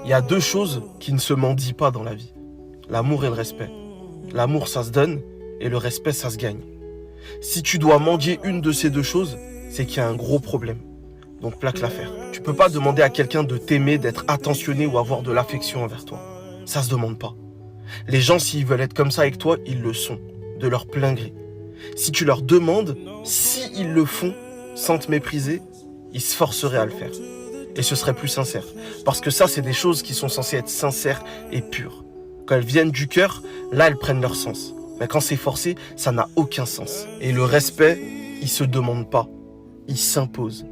Il y a deux choses qui ne se mendient pas dans la vie. L'amour et le respect. L'amour, ça se donne et le respect, ça se gagne. Si tu dois mendier une de ces deux choses, c'est qu'il y a un gros problème. Donc plaque l'affaire. Tu peux pas demander à quelqu'un de t'aimer, d'être attentionné ou avoir de l'affection envers toi. Ça se demande pas. Les gens, s'ils veulent être comme ça avec toi, ils le sont, de leur plein gré. Si tu leur demandes, si ils le font, sans te mépriser, ils se forceraient à le faire. Et ce serait plus sincère. Parce que ça, c'est des choses qui sont censées être sincères et pures. Quand elles viennent du cœur, là, elles prennent leur sens. Mais quand c'est forcé, ça n'a aucun sens. Et le respect, il se demande pas. Il s'impose.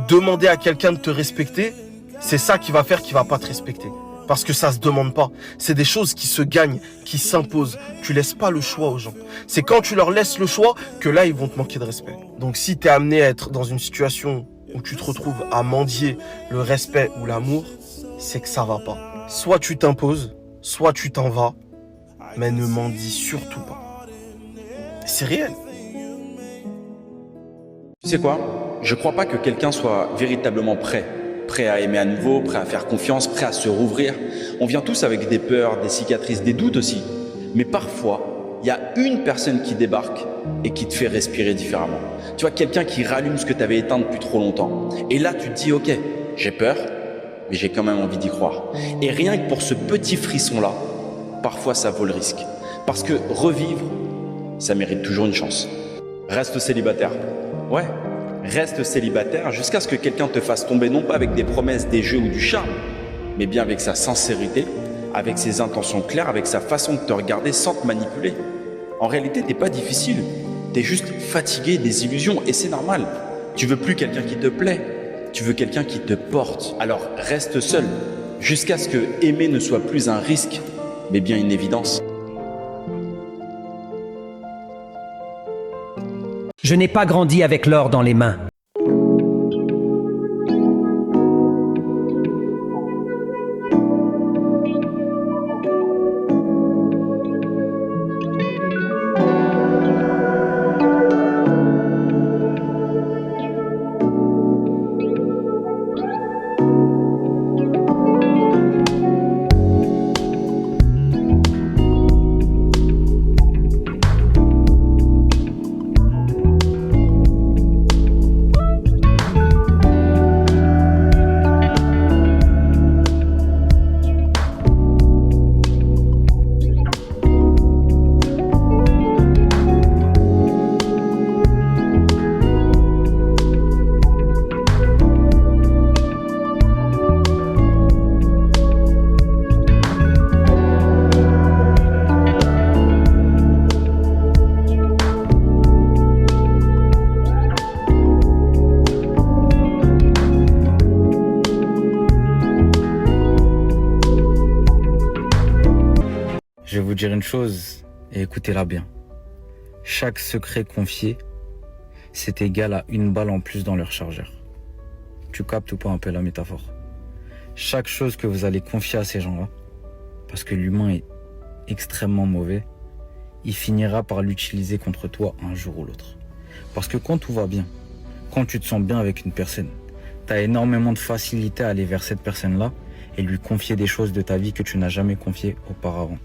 Demander à quelqu'un de te respecter, c'est ça qui va faire qu'il va pas te respecter. Parce que ça se demande pas. C'est des choses qui se gagnent, qui s'imposent. Tu laisses pas le choix aux gens. C'est quand tu leur laisses le choix que là, ils vont te manquer de respect. Donc si tu es amené à être dans une situation où tu te retrouves à mendier le respect ou l'amour, c'est que ça va pas. Soit tu t'imposes, soit tu t'en vas, mais ne mendie surtout pas. C'est réel. Tu sais quoi? Je crois pas que quelqu'un soit véritablement prêt à aimer à nouveau, prêt à faire confiance, prêt à se rouvrir. On vient tous avec des peurs, des cicatrices, des doutes aussi. Mais parfois, il y a une personne qui débarque et qui te fait respirer différemment. Tu vois, quelqu'un qui rallume ce que tu avais éteint depuis trop longtemps. Et là, tu te dis, ok, j'ai peur, mais j'ai quand même envie d'y croire. Et rien que pour ce petit frisson-là, parfois ça vaut le risque. Parce que revivre, ça mérite toujours une chance. Reste célibataire. Ouais, reste célibataire jusqu'à ce que quelqu'un te fasse tomber non pas avec des promesses, des jeux ou du charme, mais bien avec sa sincérité, avec ses intentions claires, avec sa façon de te regarder sans te manipuler. En réalité, t'es pas difficile. T'es juste fatigué des illusions et c'est normal. Tu veux plus quelqu'un qui te plaît, tu veux quelqu'un qui te porte. Alors reste seul jusqu'à ce que aimer ne soit plus un risque, mais bien une évidence. Je n'ai pas grandi avec l'or dans les mains. Je vais vous dire une chose et écoutez-la bien. Chaque secret confié, c'est égal à une balle en plus dans leur chargeur. Tu captes ou pas un peu la métaphore? Chaque chose que vous allez confier à ces gens-là, parce que l'humain est extrêmement mauvais, il finira par l'utiliser contre toi un jour ou l'autre. Parce que quand tout va bien, quand tu te sens bien avec une personne, tu as énormément de facilité à aller vers cette personne-là et lui confier des choses de ta vie que tu n'as jamais confiées auparavant.